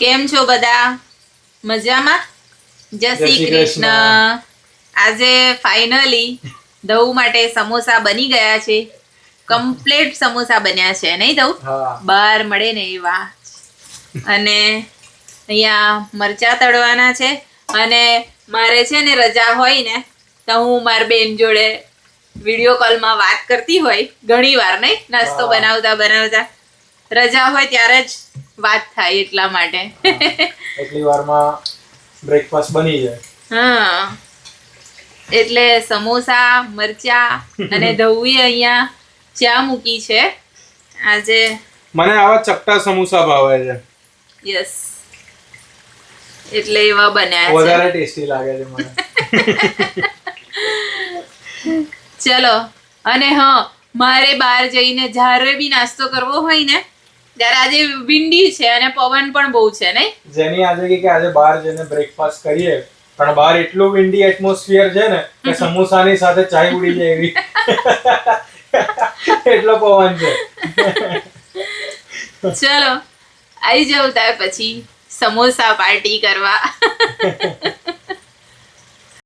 કેમ છો બધા? મજામાં? જય શ્રી કૃષ્ણ. આજે ફાઇનલી ધઉ માટે સમોસા બની ગયા છે. કમ્પ્લીટ સમોસા બન્યા છે નહીં ધઉ? બહાર મળે ને એવા. અને અહીંયા મરચા તળવાના છે. અને મારે છે ને રજા હોય ને તો હું મારી બેન જોડે વિડીયો કોલમાં વાત કરતી હોય ઘણી વાર નહીં, નાસ્તો બનાવતા બનાવતા. રજા હોય ત્યારે જ વાત થાય એટલા માટે. એટલી વારમાં બ્રેકફાસ્ટ બની જાય. હા, એટલે સમોસા, મરચા અને ધઉઈ અહીંયા ચા મૂકી છે આજે. મને આવા ચપટા સમોસા ભાવે છે. યસ, એટલે એવા બન્યા છે. વધારે ટેસ્ટી લાગે છે મને. ચલો, અને હા, મારે બહાર જઈને જ્યારે બી નાસ્તો કરવો હોય ને ત્યારે આજે વિંડી છે અને પવન પણ બહુ છે નહીં? જેની આજે કે આજે બહાર જઈને બ્રેકફાસ્ટ કરીએ, પણ બહાર એટલું વિન્ડી એટમોસ્ફિયર છે ને કે સમોસાની સાથે ચાય ઉડી જાય એવી. એટલો પવન છે. ચલો, આવી જાવ ત્યાર પછી સમોસા પાર્ટી કરવા.